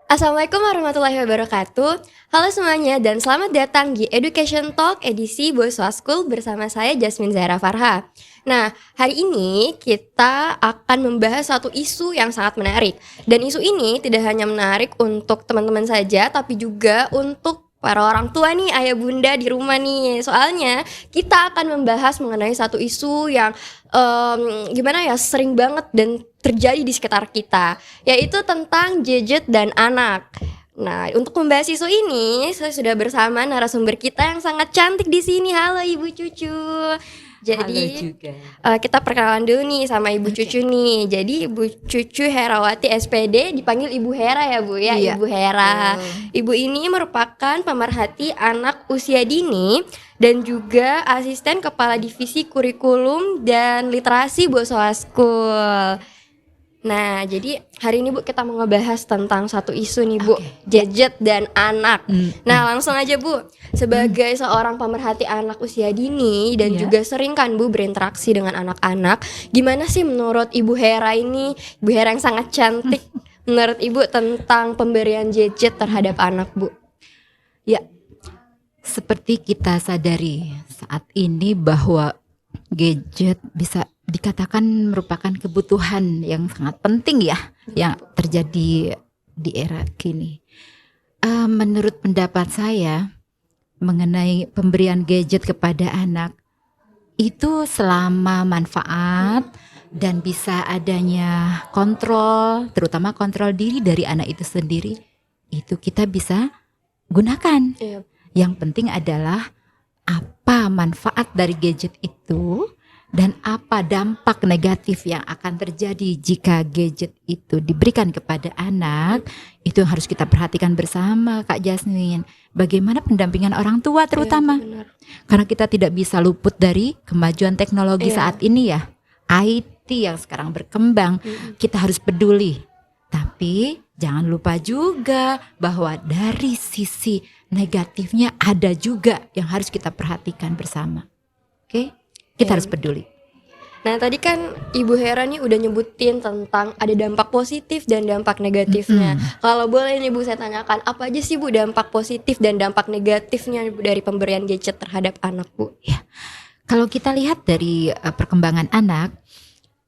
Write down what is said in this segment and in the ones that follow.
Assalamualaikum warahmatullahi wabarakatuh. Halo semuanya dan selamat datang di Education Talk edisi Boyswa School bersama saya Jasmine Zahra Farha. Nah, hari ini kita akan membahas satu isu yang sangat menarik. Dan isu ini tidak hanya menarik untuk teman-teman saja, tapi juga untuk para orang tua nih, ayah bunda di rumah nih. Soalnya kita akan membahas mengenai satu isu yang sering banget dan terjadi di sekitar kita, yaitu tentang gadget dan anak. Nah, untuk membahas isu ini, saya sudah bersama narasumber kita yang sangat cantik di sini. Halo Ibu Cucu. Jadi, Halo juga. Kita perkenalan dulu nih sama Ibu Cucu nih. Jadi Ibu Cucu Herawati SPD, dipanggil Ibu Hera ya Bu ya, Iya. Ibu Hera. Ibu ini merupakan pemerhati anak usia dini dan juga asisten kepala divisi kurikulum dan literasi Boyswa School. Nah, jadi hari ini Bu kita mau ngebahas tentang satu isu nih Bu, gadget dan anak. Nah, langsung aja Bu, sebagai seorang pemerhati anak usia dini dan juga sering kan Bu berinteraksi dengan anak-anak, gimana sih menurut Ibu Hera ini, Ibu Hera yang sangat cantik, menurut Ibu tentang pemberian gadget terhadap anak Bu? Ya, seperti kita sadari saat ini bahwa gadget bisa dikatakan merupakan kebutuhan yang sangat penting ya, yang terjadi di era kini. Menurut pendapat saya mengenai pemberian gadget kepada anak, itu selama manfaat dan bisa adanya kontrol, terutama kontrol diri dari anak itu sendiri, itu kita bisa gunakan. Iya. Yang penting adalah apa manfaat dari gadget itu dan apa dampak negatif yang akan terjadi jika gadget itu diberikan kepada anak. Itu yang harus kita perhatikan bersama Kak Jasmine. Bagaimana pendampingan orang tua terutama. Benar. Karena kita tidak bisa luput dari kemajuan teknologi saat ini ya. IT yang sekarang berkembang, kita harus peduli. Tapi jangan lupa juga bahwa dari sisi negatifnya ada juga yang harus kita perhatikan bersama. Oke? Kita harus peduli. Nah, tadi kan Ibu Hera nih udah nyebutin tentang ada dampak positif dan dampak negatifnya. Kalau boleh nih Bu saya tanyakan, apa aja sih Bu dampak positif dan dampak negatifnya dari pemberian gadget terhadap anak Bu? Ya. Kalau kita lihat dari perkembangan anak,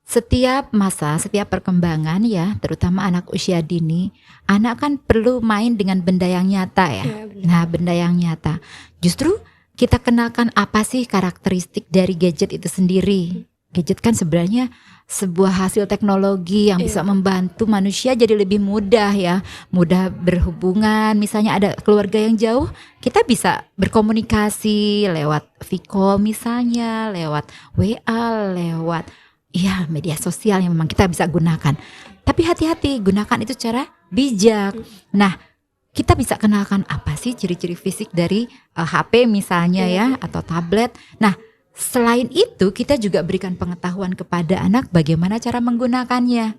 setiap masa, setiap perkembangan ya, terutama anak usia dini, anak kan perlu main dengan benda yang nyata ya. Nah, benda yang nyata. Justru kita kenalkan apa sih karakteristik dari gadget itu sendiri. Gadget kan sebenarnya sebuah hasil teknologi yang bisa membantu manusia jadi lebih mudah ya. Mudah berhubungan, misalnya ada keluarga yang jauh, kita bisa berkomunikasi lewat video call misalnya, lewat WA, lewat media sosial yang memang kita bisa gunakan. Tapi hati-hati, gunakan itu secara bijak. Nah, kita bisa kenalkan apa sih ciri-ciri fisik dari HP misalnya ya, atau tablet. Nah, selain itu kita juga berikan pengetahuan kepada anak bagaimana cara menggunakannya.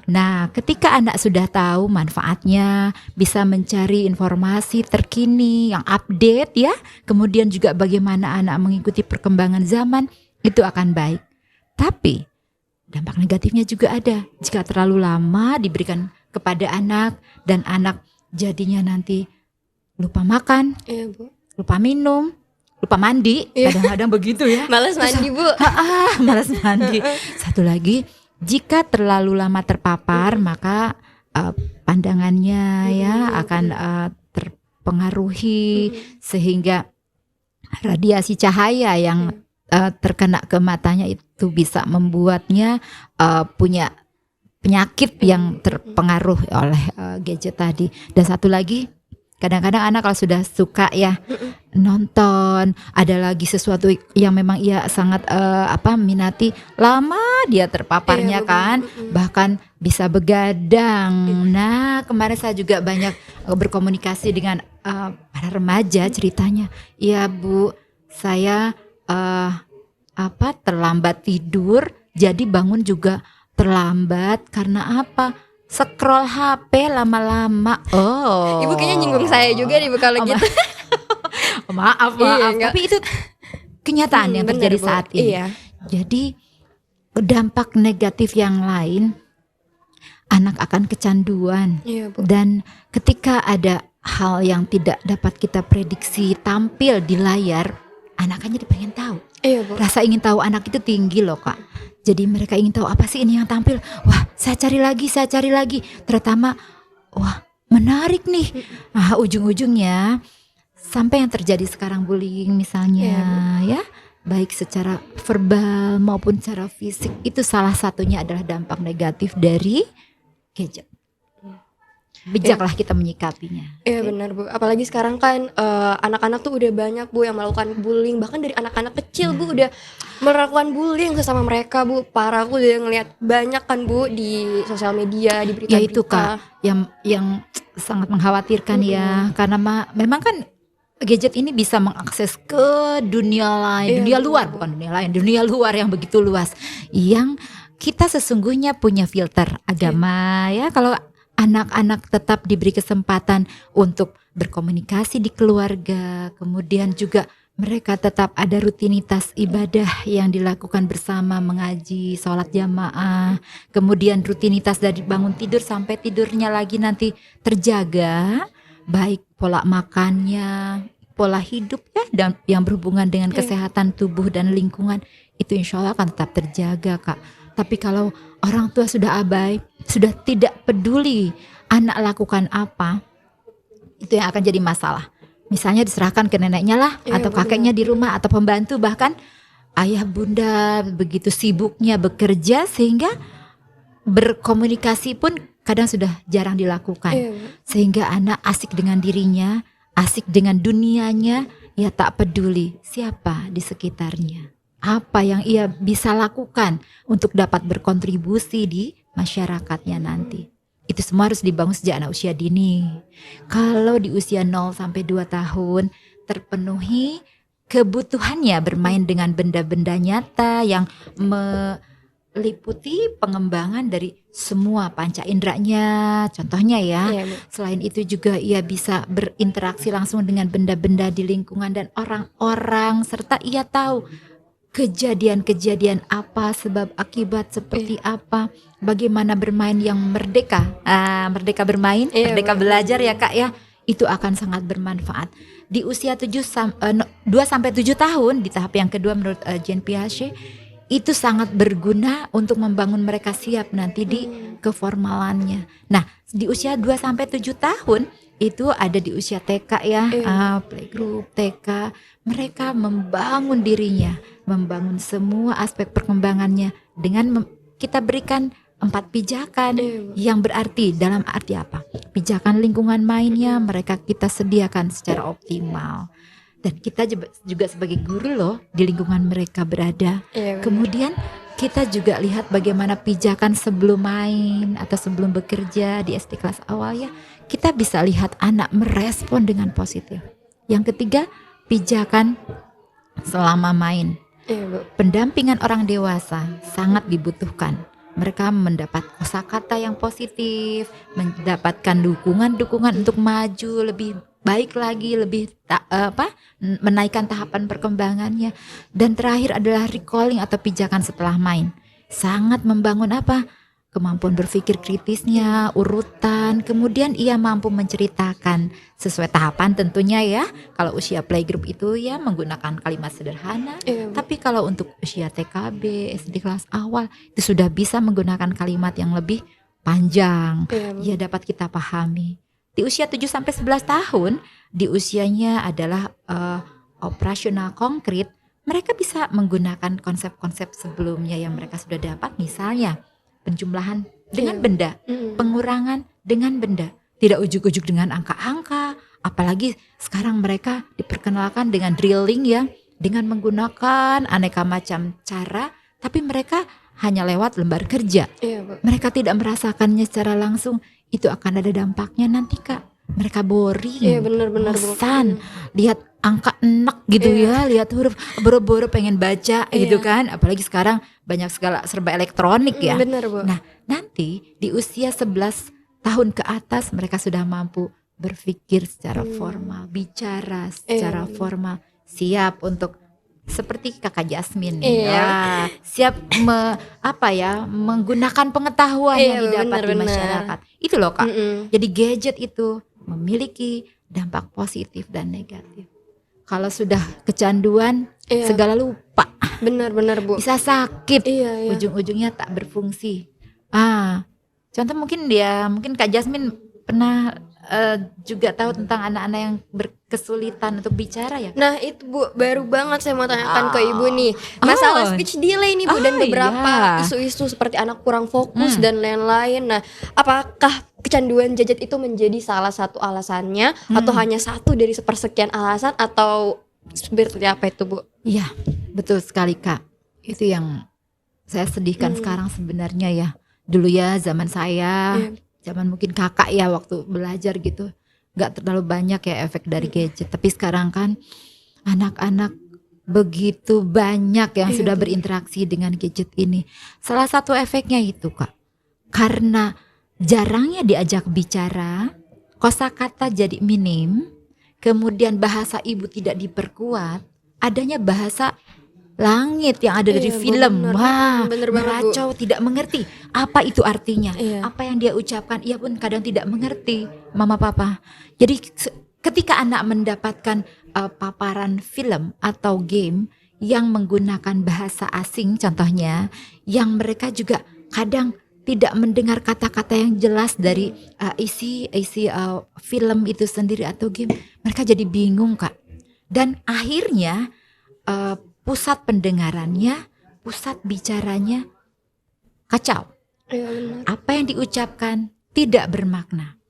Nah, ketika anak sudah tahu manfaatnya, bisa mencari informasi terkini yang update ya, kemudian juga bagaimana anak mengikuti perkembangan zaman, itu akan baik. Tapi dampak negatifnya juga ada. Jika terlalu lama diberikan kepada anak dan anak jadinya nanti lupa makan, lupa minum, lupa mandi, kadang-kadang begitu ya. Malas mandi Bu. Malas mandi. Satu lagi, jika terlalu lama terpapar, maka pandangannya ya akan terpengaruhi sehingga radiasi cahaya yang terkena ke matanya itu bisa membuatnya punya penyakit yang terpengaruh oleh gadget tadi. Dan satu lagi, kadang-kadang anak kalau sudah suka ya nonton, ada lagi sesuatu yang memang ia sangat minati, lama dia terpaparnya kan, bahkan bisa begadang. Nah, kemarin saya juga banyak berkomunikasi dengan para remaja, ceritanya, "Iya Bu, saya terlambat tidur, jadi bangun juga terlambat karena apa? Scroll HP lama-lama." Oh, Ibu kayaknya nyinggung saya juga nih Bu kalau gitu. Maaf. Tapi itu kenyataan yang terjadi saat ini. Jadi dampak negatif yang lain anak akan kecanduan. Iya, Bu. Dan ketika ada hal yang tidak dapat kita prediksi tampil di layar, anak kan jadi pengen tahu. Iya, Bu. Rasa ingin tahu anak itu tinggi loh, Kak. Jadi mereka ingin tahu apa sih ini yang tampil. Wah, saya cari lagi. Terutama, wah menarik nih. Nah, ujung-ujungnya sampai yang terjadi sekarang bullying misalnya, ya, baik secara verbal maupun secara fisik, itu salah satunya adalah dampak negatif dari gadget. Bijaklah kita menyikapinya. Iya benar, Bu. Apalagi sekarang kan anak-anak tuh udah banyak, Bu, yang melakukan bullying. Bahkan dari anak-anak kecil, Bu, udah melakukan bullying sesama mereka, Bu. Parah, aku udah ngeliat banyak kan, Bu, di sosial media, di berita-berita. Ya itu, Kak, yang sangat mengkhawatirkan ya, karena memang kan gadget ini bisa mengakses ke dunia lain, dunia luar, bukan dunia lain, dunia luar yang begitu luas, yang kita sesungguhnya punya filter agama ya. Kalau anak-anak tetap diberi kesempatan untuk berkomunikasi di keluarga, kemudian juga mereka tetap ada rutinitas ibadah yang dilakukan bersama, mengaji, sholat jamaah, kemudian rutinitas dari bangun tidur sampai tidurnya lagi nanti terjaga, baik pola makannya, pola hidup ya, dan yang berhubungan dengan kesehatan tubuh dan lingkungan, itu insya Allah akan tetap terjaga, Kak. Tapi kalau orang tua sudah abai, sudah tidak peduli anak lakukan apa, itu yang akan jadi masalah. Misalnya diserahkan ke neneknya lah, atau kakeknya di rumah, atau pembantu, bahkan ayah bunda begitu sibuknya bekerja sehingga berkomunikasi pun kadang sudah jarang dilakukan. Sehingga anak asik dengan dirinya, asik dengan dunianya, ya tak peduli siapa di sekitarnya. Apa yang ia bisa lakukan untuk dapat berkontribusi di masyarakatnya nanti. Itu semua harus dibangun sejak anak usia dini. Kalau di usia 0 sampai 2 tahun terpenuhi kebutuhannya bermain dengan benda-benda nyata yang meliputi pengembangan dari semua panca inderanya, contohnya ya. Selain itu juga ia bisa berinteraksi langsung dengan benda-benda di lingkungan dan orang-orang, serta ia tahu kejadian-kejadian apa, sebab akibat seperti apa, bagaimana bermain yang merdeka, merdeka bermain, merdeka belajar ya Kak ya, itu akan sangat bermanfaat. Di usia 2 sampai 7 tahun, di tahap yang kedua menurut Jean Piaget, itu sangat berguna untuk membangun mereka siap nanti di keformalannya. Nah, di usia 2 sampai 7 tahun itu ada di usia TK ya, playgroup, TK, mereka membangun dirinya, membangun semua aspek perkembangannya dengan kita berikan 4 pijakan yang berarti, dalam arti apa? Pijakan lingkungan mainnya mereka kita sediakan secara optimal. Dan kita juga sebagai guru loh di lingkungan mereka berada. Kemudian kita juga lihat bagaimana pijakan sebelum main atau sebelum bekerja di SD kelas awal ya. Kita bisa lihat anak merespon dengan positif. Yang ketiga, pijakan selama main. Pendampingan orang dewasa sangat dibutuhkan. Mereka mendapat kosakata yang positif, mendapatkan dukungan-dukungan untuk maju lebih baik lagi, lebih menaikkan tahapan perkembangannya. Dan terakhir adalah recalling atau pijakan setelah main. Sangat membangun apa? Kemampuan berpikir kritisnya, urutan, kemudian ia mampu menceritakan sesuai tahapan tentunya ya. Kalau usia playgroup itu ya menggunakan kalimat sederhana, tapi kalau untuk usia TKB, SD kelas awal itu sudah bisa menggunakan kalimat yang lebih panjang, ya dapat kita pahami. Di usia 7 sampai 11 tahun, di usianya adalah operasional konkret, mereka bisa menggunakan konsep-konsep sebelumnya yang mereka sudah dapat, misalnya penjumlahan dengan benda, pengurangan dengan benda, tidak ujuk-ujuk dengan angka-angka, apalagi sekarang mereka diperkenalkan dengan drilling ya, dengan menggunakan aneka macam cara, tapi mereka hanya lewat lembar kerja. Mereka tidak merasakannya secara langsung, itu akan ada dampaknya nanti Kak. Mereka boring, bosan, lihat angka enak gitu ya, lihat huruf, boro-boro pengen baca gitu kan. Apalagi sekarang banyak segala serba elektronik ya. Nah nanti di usia 11 tahun ke atas mereka sudah mampu berpikir secara formal, bicara secara formal, siap untuk seperti Kakak Jasmine Iya. ya, siap menggunakan pengetahuan yang Iya, didapat di benar-benar. masyarakat. Itu loh Kak. Mm-mm. Jadi gadget itu memiliki dampak positif dan negatif. Kalau sudah kecanduan, Iya. segala lupa, Benar-benar Bu. bisa sakit, Iya. ujung-ujungnya tak berfungsi. Contoh mungkin Kak Jasmine pernah juga tahu tentang anak-anak yang berkesulitan untuk bicara ya. Nah itu Bu, baru banget saya mau tanyakan ke Ibu nih, masalah speech delay nih Bu, dan beberapa iya. isu-isu seperti anak kurang fokus dan lain-lain. Nah, apakah kecanduan gadget itu menjadi salah satu alasannya atau hanya satu dari sepersekian alasan, atau seperti apa itu Bu? Iya, betul sekali Kak. Itu yang saya sedihkan sekarang sebenarnya ya. Dulu ya zaman saya, zaman mungkin Kakak ya waktu belajar gitu, nggak terlalu banyak ya efek dari gadget. Tapi sekarang kan anak-anak begitu banyak yang sudah berinteraksi dengan gadget ini. Salah satu efeknya itu Kak, karena jarangnya diajak bicara, kosakata jadi minim, kemudian bahasa ibu tidak diperkuat, adanya bahasa langit yang ada dari film. Bener banget, Bu. Meracau, tidak mengerti apa itu artinya. Iya. Apa yang dia ucapkan, ia pun kadang tidak mengerti, mama papa. Jadi ketika anak mendapatkan paparan film atau game yang menggunakan bahasa asing contohnya, yang mereka juga kadang tidak mendengar kata-kata yang jelas dari isi film itu sendiri atau game, mereka jadi bingung Kak. Dan akhirnya pusat pendengarannya, pusat bicaranya kacau. Iya, benar. Apa yang diucapkan tidak bermakna.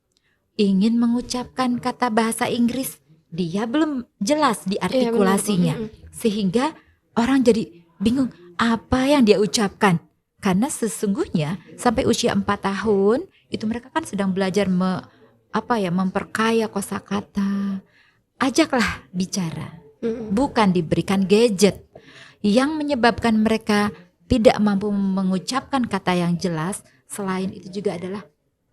Ingin mengucapkan kata bahasa Inggris, dia belum jelas di artikulasinya. Sehingga orang jadi bingung apa yang dia ucapkan. Karena sesungguhnya sampai usia 4 tahun itu mereka kan sedang belajar memperkaya kosakata. Ajaklah bicara, bukan diberikan gadget yang menyebabkan mereka tidak mampu mengucapkan kata yang jelas. Selain itu juga adalah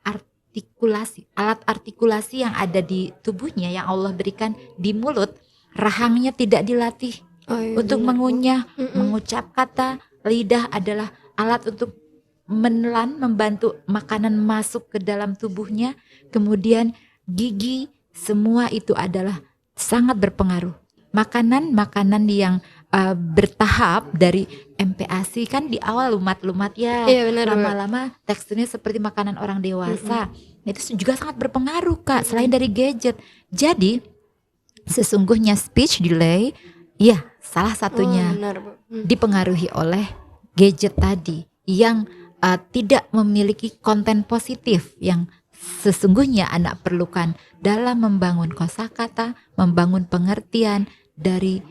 artikulasi, alat artikulasi yang ada di tubuhnya yang Allah berikan di mulut, rahangnya tidak dilatih untuk mengunyah, mengucap kata. Lidah adalah alat untuk menelan, membantu makanan masuk ke dalam tubuhnya. Kemudian gigi, semua itu adalah sangat berpengaruh. Makanan yang bertahap dari MPASI kan di awal lumat-lumat ya, lama-lama teksturnya seperti makanan orang dewasa. Itu juga sangat berpengaruh Kak, selain dari gadget. Jadi sesungguhnya speech delay ya salah satunya dipengaruhi oleh gadget tadi yang tidak memiliki konten positif yang sesungguhnya anak perlukan dalam membangun kosakata, membangun pengertian dari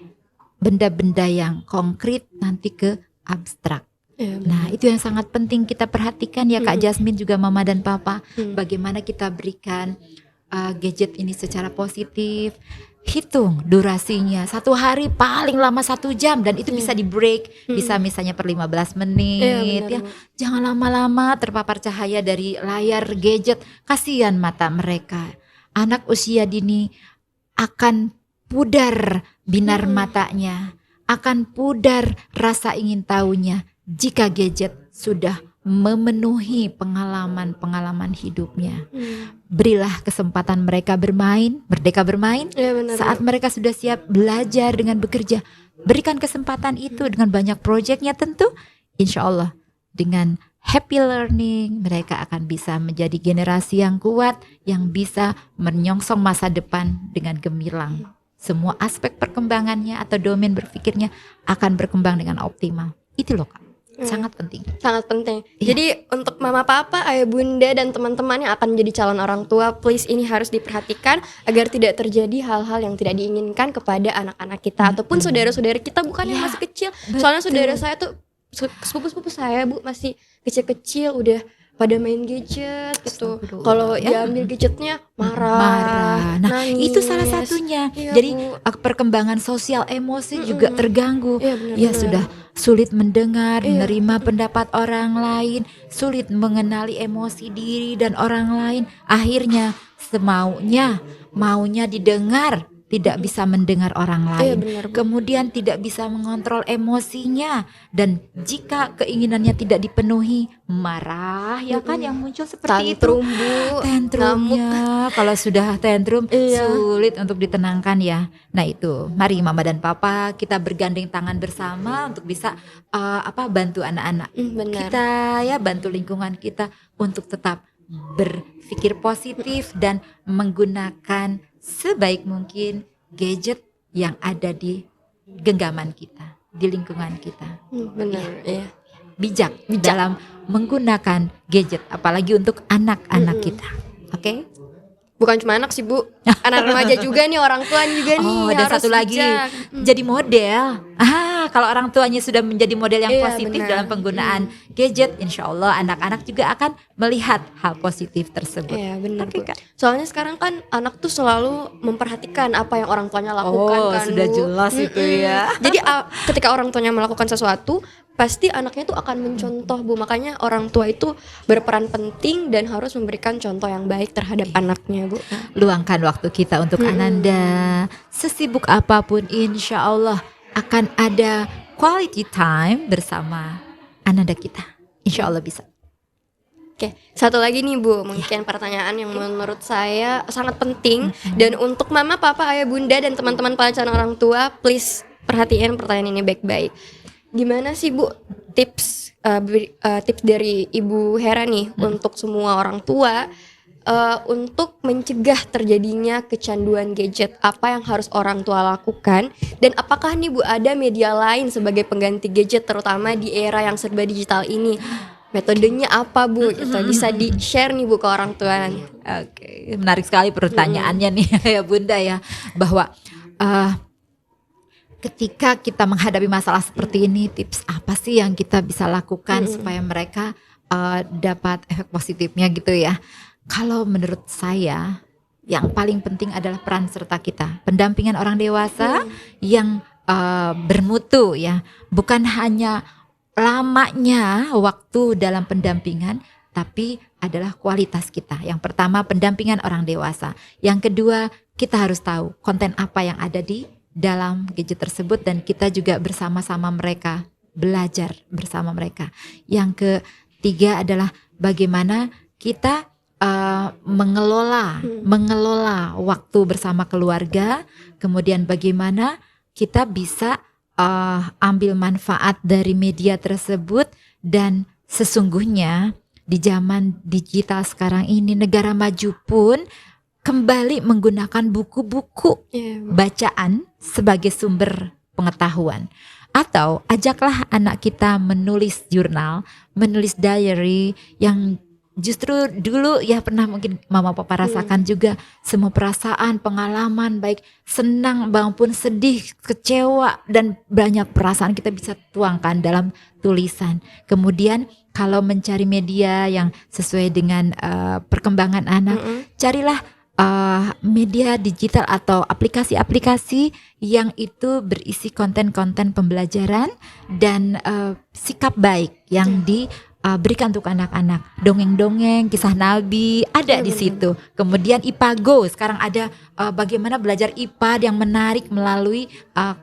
benda-benda yang konkret nanti ke abstrak. Nah itu yang sangat penting kita perhatikan ya Kak Jasmine, juga Mama dan Papa. Bagaimana kita berikan gadget ini secara positif. Hitung durasinya, 1 hari paling lama 1 jam, dan itu bisa di break, bisa misalnya per 15 menit ya. Jangan lama-lama terpapar cahaya dari layar gadget, kasihan mata mereka. Anak usia dini akan pudar binar matanya, akan pudar rasa ingin tahunya jika gadget sudah memenuhi pengalaman hidupnya. Berilah kesempatan mereka bermain, merdeka bermain. Saat mereka sudah siap belajar dengan bekerja, berikan kesempatan itu dengan banyak proyeknya tentu. Insya Allah dengan happy learning mereka akan bisa menjadi generasi yang kuat, yang bisa menyongsong masa depan dengan gemilang. Semua aspek perkembangannya atau domain berpikirnya akan berkembang dengan optimal. Itu loh Kak. Sangat penting. Sangat penting. Jadi untuk mama papa, ayah bunda dan teman-teman yang akan menjadi calon orang tua, please ini harus diperhatikan agar tidak terjadi hal-hal yang tidak diinginkan kepada anak-anak kita ataupun saudara-saudara kita, bukan yang masih kecil. Soalnya saudara saya tuh, sepupu-sepupu saya Bu, masih kecil-kecil udah pada main gadget gitu. Kalau diambil gadgetnya marah. Nah, nangis. itu salah satunya. Jadi perkembangan sosial emosi juga terganggu. Ya sudah sulit mendengar, menerima pendapat orang lain, sulit mengenali emosi diri dan orang lain. Akhirnya maunya didengar tidak bisa mendengar orang Iya lain, benar, Bu. kemudian tidak bisa mengontrol emosinya, dan jika keinginannya tidak dipenuhi, marah ya kan, yang muncul seperti itu. Tantrum, Bu. Ngamuk. Tentrumnya, kalau sudah tantrum Iya. sulit untuk ditenangkan ya. Nah itu, mari mama dan papa kita bergandeng tangan bersama untuk bisa bantu anak-anak Benar. kita ya, bantu lingkungan kita untuk tetap berpikir positif dan menggunakan sebaik mungkin gadget yang ada di genggaman kita, di lingkungan kita. Benar, iya. Bijak dalam menggunakan gadget, apalagi untuk anak-anak kita. Oke? Bukan cuma anak sih, Bu. Anak remaja juga nih, orang tua juga nih. Oh, dan harus satu lagi, bijak. jadi model. Kalau orang tuanya sudah menjadi model yang Iya, positif benar. dalam penggunaan gadget, insya Allah anak-anak juga akan melihat hal positif tersebut. Iya benar, Oke, Bu. Kak. Soalnya sekarang kan anak tuh selalu memperhatikan apa yang orang tuanya lakukan Oh, kan, sudah Bu. jelas itu ya. Jadi ketika orang tuanya melakukan sesuatu, pasti anaknya tuh akan mencontoh, Bu. Makanya orang tua itu berperan penting dan harus memberikan contoh yang baik terhadap anaknya, Bu. Luangkan waktu kita untuk Ananda. Sesibuk apapun, insya Allah akan ada quality time bersama Ananda kita. Insya Allah bisa. Oke, satu lagi nih, Bu, mungkin pertanyaan yang menurut saya sangat penting dan untuk mama, papa, ayah, bunda dan teman-teman pelajaran orang tua, please perhatiin pertanyaan ini baik-baik. Gimana sih, Bu, tips dari Ibu Hera nih untuk semua orang tua untuk mencegah terjadinya kecanduan gadget? Apa yang harus orang tua lakukan? Dan apakah nih, Bu, ada media lain sebagai pengganti gadget terutama di era yang serba digital ini? Metodenya apa, Bu? Gitu. Bisa di-share nih, Bu, ke orang tua. Oke, menarik sekali pertanyaannya nih ya Bunda ya, bahwa ketika kita menghadapi masalah seperti ini, tips apa sih yang kita bisa lakukan supaya mereka dapat efek positifnya gitu ya? Kalau menurut saya, yang paling penting adalah peran serta kita, pendampingan orang dewasa yang bermutu ya, bukan hanya lamanya waktu dalam pendampingan, tapi adalah kualitas kita. Yang pertama, pendampingan orang dewasa. Yang kedua, kita harus tahu konten apa yang ada di dalam gadget tersebut, dan kita juga bersama-sama mereka, belajar bersama mereka. Yang ketiga adalah bagaimana kita mengelola waktu bersama keluarga, kemudian bagaimana kita bisa ambil manfaat dari media tersebut. Dan sesungguhnya di zaman digital sekarang ini, negara maju pun kembali menggunakan buku-buku bacaan sebagai sumber pengetahuan. Atau ajaklah anak kita menulis jurnal, menulis diary yang justru dulu ya pernah mungkin mama papa rasakan juga, semua perasaan, pengalaman baik senang maupun sedih, kecewa, dan banyak perasaan kita bisa tuangkan dalam tulisan. Kemudian kalau mencari media yang sesuai dengan perkembangan anak, carilah media digital atau aplikasi-aplikasi yang itu berisi konten-konten pembelajaran dan sikap baik yang berikan untuk anak-anak. Dongeng-dongeng, kisah Nabi ada di situ. Kemudian IPA Go, sekarang ada bagaimana belajar IPA yang menarik melalui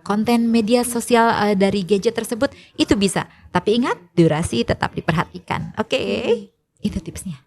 konten media sosial dari gadget tersebut. Itu bisa, tapi ingat durasi tetap diperhatikan. Oke. Itu tipsnya.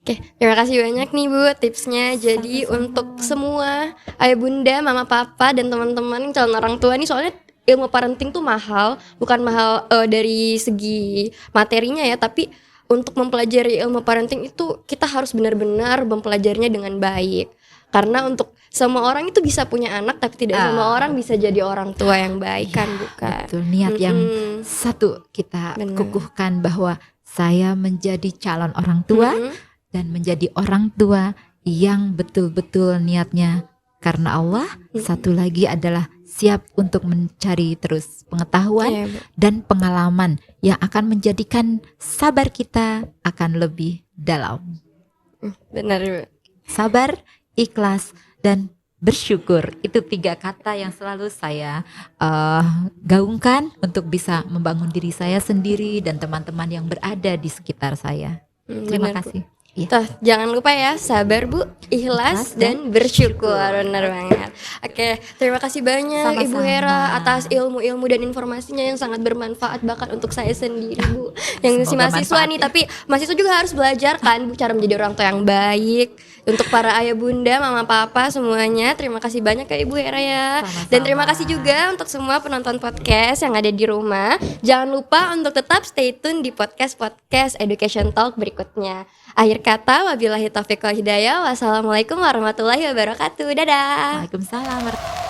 Oke, terima kasih banyak nih, Bu, tipsnya. Jadi untuk semua ayah bunda, mama papa dan teman-teman calon orang tua nih, soalnya ilmu parenting tuh mahal, bukan mahal dari segi materinya ya, tapi untuk mempelajari ilmu parenting itu kita harus benar-benar mempelajarinya dengan baik. Karena untuk semua orang itu bisa punya anak, tapi tidak semua orang bisa jadi orang tua yang baik kan, bukan? Betul, niat yang satu kita kukuhkan bahwa saya menjadi calon orang tua dan menjadi orang tua yang betul-betul niatnya karena Allah. Satu lagi adalah siap untuk mencari terus pengetahuan dan pengalaman yang akan menjadikan sabar kita akan lebih dalam. Benar, Bu. Sabar, ikhlas, dan bersyukur. Itu 3 kata yang selalu saya gaungkan untuk bisa membangun diri saya sendiri dan teman-teman yang berada di sekitar saya. Terima Benar, kasih. Bu. Tuh, jangan lupa ya, sabar Bu, ikhlas dan bersyukur. Benar banget. Oke, terima kasih banyak Ibu Sama-sama. Hera atas ilmu-ilmu dan informasinya yang sangat bermanfaat bahkan untuk saya sendiri Bu. Yang masih Semoga mahasiswa manfaat nih, ya. tapi mahasiswa juga harus belajar kan Bu, cara menjadi orang tua yang baik. Untuk para ayah bunda, mama papa semuanya, terima kasih banyak ya Ibu Hera ya. Sama-sama. Dan terima kasih juga untuk semua penonton podcast yang ada di rumah. Jangan lupa untuk tetap stay tune di podcast Education Talk berikutnya. Akhir kata, wabillahi taufiq wal hidayah. Wassalamualaikum warahmatullahi wabarakatuh. Dadah. Waalaikumsalam.